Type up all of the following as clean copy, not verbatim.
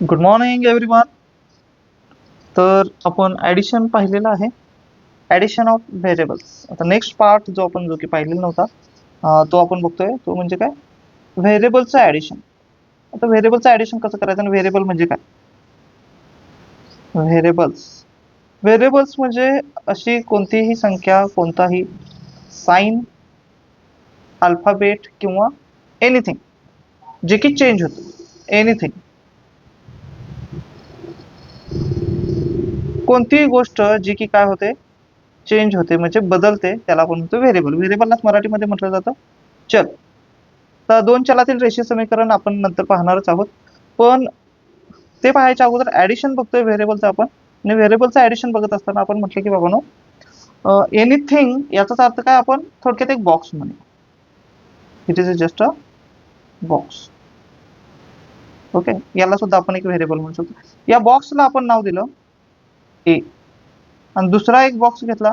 Good morning everyone. तर आपण addition पाहिलेलं आहे. Addition of variables. आता नेक्स्ट पार्ट जो की पाहिलेला नव्हता, तो आपण बघतोय. तो म्हणजे काय? व्हेरिएबलचं ॲडिशन. आता व्हेरिएबलचं ॲडिशन कसं करायचं आणि व्हेरिएबल म्हणजे काय? व्हेरिएबल्स व्हेरिएबल्स म्हणजे अशी कोणतीही संख्या, कोणताही साइन, अल्फाबेट किंवा एनिथिंग जे की चेंज होतं. एनिथिंग, कोणतीही गोष्ट जी की काय होते, चेंज होते म्हणजे बदलते, त्याला आपण म्हणतो व्हेरिएबल. व्हेरिएबललाच मराठीमध्ये म्हटलं जातं चल. तर दोन चलातील रेषीय समीकरण आपण नंतर पाहणारच आहोत. पण ते पाहायच्या अगोदर ऍडिशन बघतोय व्हेरिएबलचं आपण. आणि व्हेरिएबलचं ऍडिशन बघत असताना आपण म्हटलं की बाबांनो, एनिथिंग याचाच अर्थ काय, आपण थोडक्यात एक बॉक्स म्हणूया. It is just a box. Okay, याला सुद्धा आपण एक व्हेरिएबल म्हणू शकतो. या बॉक्सला आपण नाव दिलं ए, आणि दुसरा एक बॉक्स घेतला,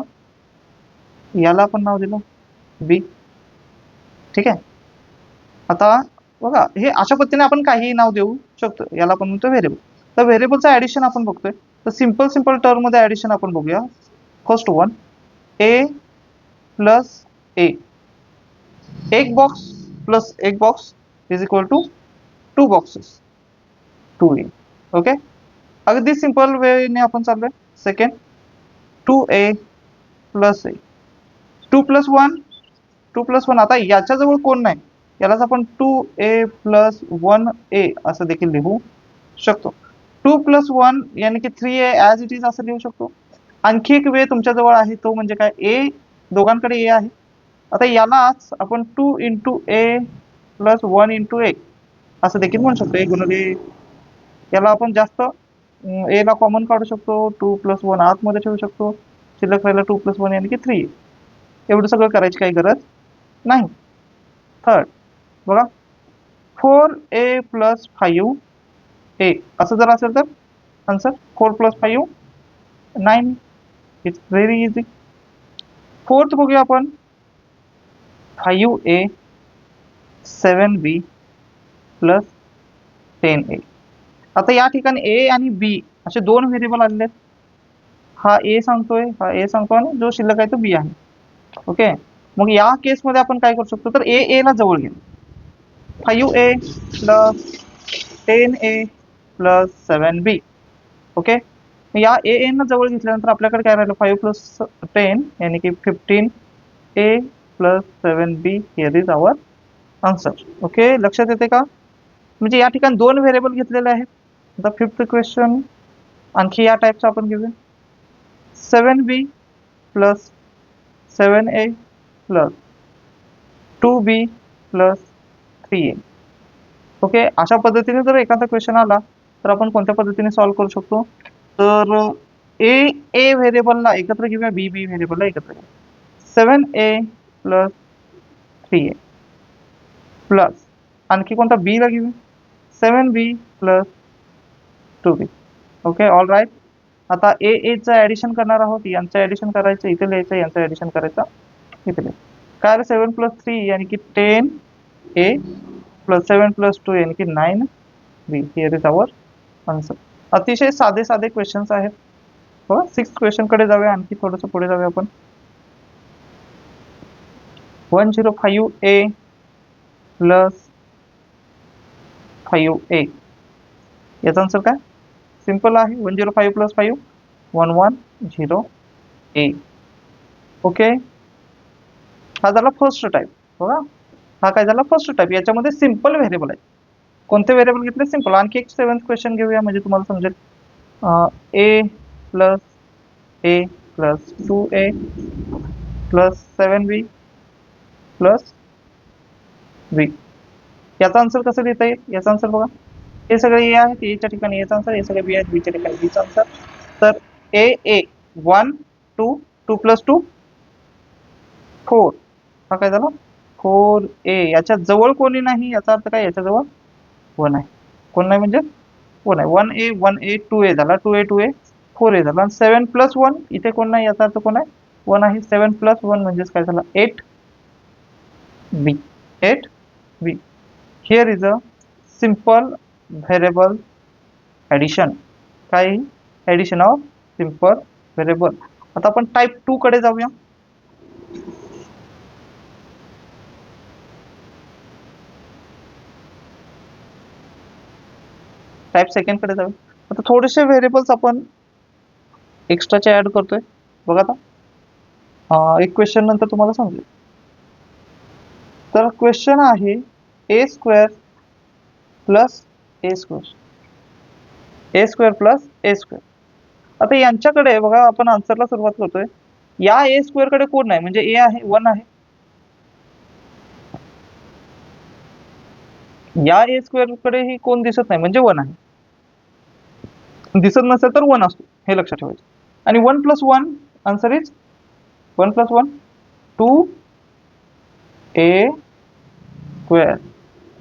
याला आपण नाव दिलं बी. ठीक आहे. आता बघा, हे अशा पद्धतीने आपण काहीही नाव देऊ शकतो. याला आपण म्हणतो व्हेरिएबल. तर व्हेरिएबलचं ऍडिशन आपण बघतोय. तर सिंपल टर्म मध्ये ऍडिशन आपण बघूया. First one, a plus a. एक बॉक्स प्लस एक box is equal to two boxes, 2a. Okay, अगदी सिंपल वेने आपण चाललोय. Second, 2a plus a. 2+1, 2+1. आता याच्याजवळ कोण नाही, यालाच आपण 2a+1a असं देखील लिहू शकतो. 2+1 यानी की 3a ॲज इट इज असं लिहू शकतो. आणखी एक वे तुमच्याजवळ आहे, तो म्हणजे काय, ए, दोघांकडे ए आहे. आता यालाच आपण 2 × a+1 × a असं देखील म्हणू शकतो. ए गुणिले, याला आपण जास्त ए ला कॉमन काढू शकतो. 2+1 आतमध्ये ठेवू शकतो. शिल्लक राहिला 2+1 यानी की 3a. एवढं सगळं करायची काही गरज नाही. थर्ड बघा, 4a+5a असं जर असेल तर answer 4+5 9. It's very easy. Fourth बघूया आपण, 5a 7b प्लस 10a. आता या ठिकाणी ए आणि बी असे दोन व्हेरिएबल आलेले आहेत. हा ए सांगतोय, हा ए सांगतो, आणि जो शिल्लक आहे तो बी आहे. ओके, मग या केसमध्ये आपण काय करू शकतो, तर ए ला जवळ घ्या. 5a plus 10a plus 7b. Okay, या ए ना जवळ घेतल्यानंतर आपल्याकडे काय राहिलं, 5+10 यानी की 15a plus 7b. Here is our answer. Okay, लक्षात येते का? म्हणजे या ठिकाणी दोन व्हेरिएबल घेतलेले आहेत. आता फिफ्थ क्वेश्चन आणखी या टाईपचा आपण घेऊया. 7b plus 7a plus 2b plus 3a. Okay, अशा पद्धतीने जर एखादा क्वेश्चन आला तर आपण कोणत्या पद्धतीने सॉल्व्ह करू शकतो, तर ए व्हेरिएबलला एकत्र घेऊया, बी व्हेरिएबलला एकत्र घेऊया. 7a प्लस 3a प्लस आणखी कोणता, बी ला घेऊया, 7b plus 2b. Okay, all right. आता चं ऍडिशन करणार आहोत. यांचं ऍडिशन करायचं इथे लिहायचं, यांचं ऍडिशन करायचं इथे लिहायचं. काय, 7+3 यानी की 10a प्लस 7+2 यानी की 9b. Here is our answer. अतिशय साधे साधे क्वेश्चन्स आहेत. हो, 6th क्वेश्चन कडे जाऊया. आणखी थोडंसं पुढे जाऊया आपण. 105a plus 5a. याचा आन्सर काय, सिंपल आहे. 105 प्लस 5 110a. ओके, हा झाला फर्स्ट टाईप. बघा, हा काय झाला, फर्स्ट टाईप. याच्यामध्ये सिंपल व्हेरिएबल आहे. कोणते व्हेरिएबल घेतले, सिंपल. आणखी एक 7th क्वेश्चन घेऊया म्हणजे तुम्हाला समजेल. a plus a plus 2a plus 7b plus b. याचा आन्सर कसं लिहिता येईल, याचा आन्सर बघा. हे सगळे ए आहेत, एच्या ठिकाणी एचा आन्सर. हे सगळे बी आहेत, बीच्या ठिकाणी बीचा आन्सर. तर ए 1 2 2+2 4. हा काय झाला, 4a. याच्या जवळ कोणी नाही, याचा अर्थ काय, याच्या जवळ 1 आहे. कोण नाही म्हणजे 1 आहे. 1a 2a झाला, 2a 4a झाला. 7+1 इथे कोण नाही, याचा अर्थ कोण आहे, 1 आहे. 7+1 म्हणजेच काय झाला, 8b. 8b. Here is a simple variable addition. काय? Addition of simple variable. आता आपण टाईप 2 कडे जाऊया. टाईप सेकंड कडे जाऊया. आता थोडेसे व्हेरिएबल्स आपण एक्स्ट्राचे ऍड करतोय. बघा आता एक क्वेश्चन नंतर तुम्हाला समजेल. तर क्वेश्चन आहे ए स्क्वेअर प्लस ए स्क्वेअर, ए स्क्वेअर प्लस ए स्क्वेअर. आता यांच्याकडे बघा, आपण आन्सरला सुरुवात करतोय. या ए स्क्वेअर कडे कोण नाही, म्हणजे ए आहे, 1 आहे. या ए स्क्वेअर कडे ही कोण दिसत नाही, म्हणजे 1 आहे. दिसत नसेल तर 1 असतो, हे लक्षात ठेवायचं. आणि 1 plus 1 answer is 1 plus 1 2 A square.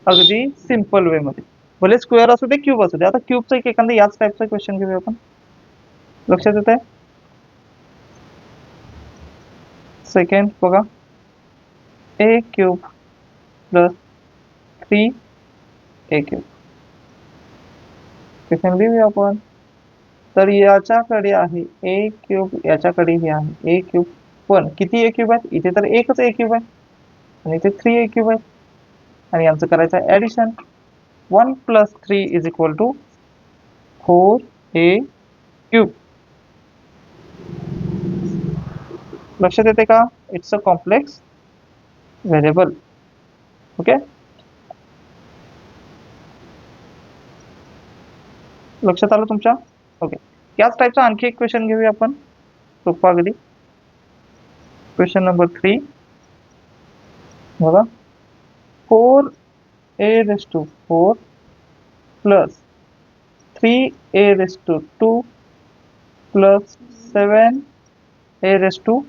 अगदी सिंपल वे मध्ये, भले स्क्वेअर असू दे क्यूब असू दे. आता क्यूबचा एक एखादा याच टाईपचा क्वेश्चन घेऊया आपण. लक्षात येत आहे? सेकंड बघा, ए क्यूब प्लस 3 ए क्यूब. सेकंड लिहूया आपण. तर याच्याकडे आहे ए क्यूब, याच्याकडे हे आहे ए क्यूब. पण किती ए क्यूब आहेत? इथे तर एकच ए क्यूब आहे आणि इथे 3 ए क्यूब आहे. आणि यांचं करायचं आहे addition. 1 plus 3 is equal to 4 a cube. लक्षात येते का? It's a complex variable. Okay, लक्षात आलं तुमच्या? ओके, याच टाईपचा आणखी एक क्वेश्चन घेऊया आपण, सोपा अगदी. क्वेश्चन नंबर 3 बघा, 4 a raise to 4 plus 3 a raise to 2 plus 7 a raise to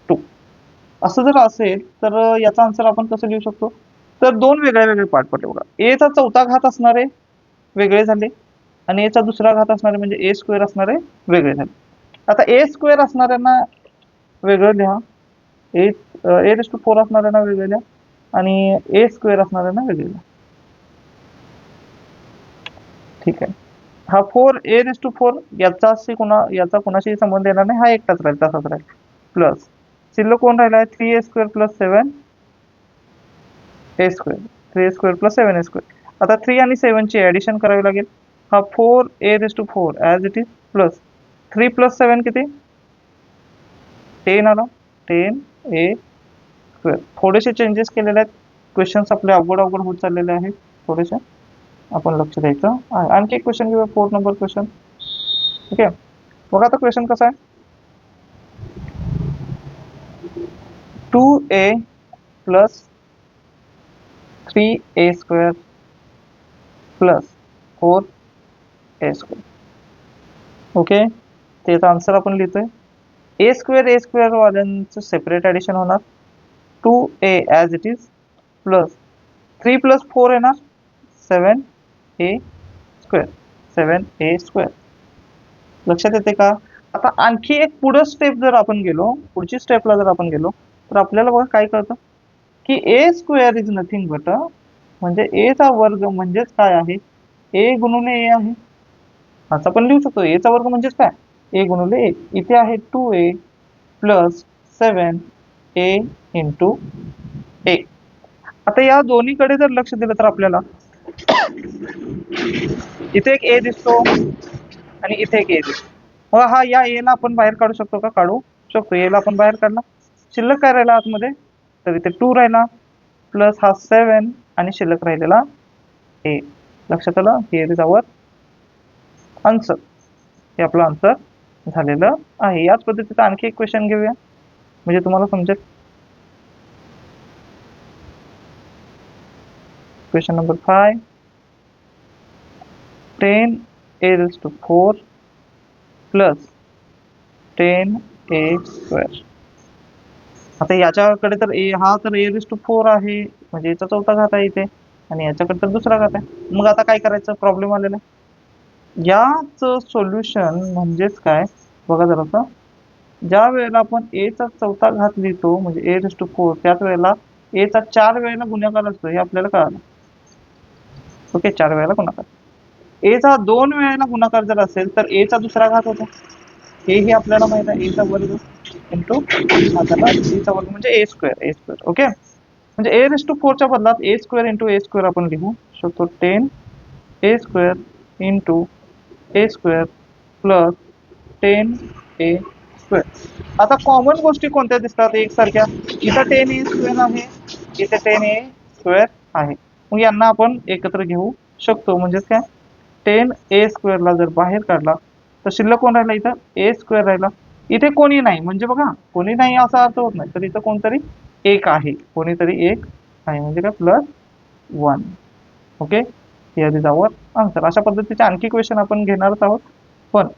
2. असं जर असेल तर याचा आन्सर आपण कसं लिहू शकतो? तर दोन वेगळे वेगळे पार्ट पडले बघा. ए चा चौथा घात असणारे वेगळे झाले आणि ए चा दुसरा घात असणारे म्हणजे ए स्क्वेअर असणारे वेगळे झाले. आता ए स्क्वेअर असणाऱ्यांना वेगळं लिहा, ए रेस टू 4 असणाऱ्यांना वेगळं लिहा आणि ए स्क्वेअर असणाऱ्यांना वेगळे लिहा. ठीक आहे. हा 4 ए रेस टू 4 याचा कोणाशी संबंध येणार नाही, हा एकटाच राहील, तसाच राहील. प्लस शिल्लक कोण राहिला आहे? 3 ए स्क्वेअर प्लस 7 ए स्क्वेअर, 3 ए स्क्वेअर प्लस 7 ए स्क्वेअर. आता 3 आणि 7 ची ऍडिशन करावी लागेल. हा 4 a raise to 4 as it is plus 3 plus 7 किती? 10 आला, 10 ए स्क्वेअर. थोडेसे चेंजेस केलेले आहेत, क्वेश्चन्स आपले अवघड होत चाललेले आहेत थोडेसे, आपण लक्ष द्यायचं. आणखी एक क्वेश्चन घेऊया, 4 नंबर क्वेश्चन. ठीक आहे, बघा आता क्वेश्चन कसा आहे. 2a plus 3a square plus 4a square. Okay, त्याचा आन्सर आपण लिहितोय. ए स्क्वेअर वाल्यांचं सेपरेट ॲडिशन होणार. 2a as it is plus 3 plus 4 येणार 7a स्क्वेअर, 7a स्क्वेअर. लक्षात येते का? आता आणखी एक पुढे स्टेप जर आपण गेलो, पुढची स्टेपला जर आपण गेलो तर आपल्याला बघा काय कळतं की ए स्क्वेअर इज नथिंग बट, म्हणजे ए चा वर्ग म्हणजेच काय आहे? ए गुणिले ए आहे. असं आपण लिहू शकतो, ए चा वर्ग म्हणजेच काय? ए गुणिले ए. इथे आहे 2a प्लस 7a इंटू ए. आता या दोन्हीकडे जर लक्ष दिलं तर आपल्याला इथे एक ए दिसतो आणि इथे एक ए दिसतो. मग हा या ए ला आपण बाहेर काढू शकतो का? काढू शकतो. ए ला आपण बाहेर काढला, शिल्लक काय राहिला आतमध्ये? तर इथे 2 राहिला प्लस हा 7 आणि शिल्लक राहिलेला ए. लक्षात आलं? Here is our answer. हे आपलं आन्सर झालेलं आहे. याच पद्धतीचा आणखी एक क्वेश्चन घेऊया म्हणजे तुम्हाला समजेल. Question number 5, 10 a raise to 4 plus 10 a square. आता याच्याकडे तर हा तर ए रेस टू 4 आहे, म्हणजे याचा चौथा घात आहे इथे, आणि याच्याकडे तर दुसरा घात आहे. मग आता काय करायचं? प्रॉब्लेम आलेला आहे. याच सोल्युशन म्हणजेच काय बघा जरासं. ज्या वेळेला आपण ए चा चौथा घात लिहितो म्हणजे ए रेस टू 4, त्याच वेळेला ए चा 4 वेळेला गुणाकार असतो, हे आपल्याला कळालं. ओके, 4 वेळेला गुणाकार. ए चा 2 वेळेला गुणाकार जर असेल तर ए चा दुसरा घात होतो. हे आपल्याला माहित आहे, ए चा वर्ग इंटू ए चा वर्ग म्हणजे ए स्क्वेअर. ओके, म्हणजे ए रेस टू 4 च्या बदलात ए स्क्वेअर इंटू ए स्क्वेअर आपण लिहू शकतो. 10 a square into A square plus 10 a square. आता कॉमन गोष्टी कोणत्या दिसतात एकसारख्या? इथं 10 ए स्क्वेअर आहे, इथे 10 ए स्क्वेअर आहे. मग यांना आपण एकत्र घेऊ शकतो. म्हणजेच काय, 10 ए स्क्वेअरला जर बाहेर काढला तर शिल्लक कोण राहिला? इथं ए स्क्वेअर राहिला. इथे कोणी नाही, म्हणजे बघा कोणी नाही असा अर्थ होत नाही, तर इथं कोणतरी एक आहे, कोणीतरी एक आहे, म्हणजे काय +1. Okay, here is our answer. अशा पद्धतीचे आणखी क्वेश्चन आपण घेणारच आहोत, पण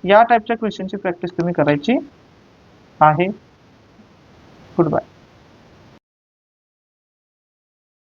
या टाईपच्या क्वेश्चनची प्रॅक्टिस तुम्ही करायची आहे. Good bye.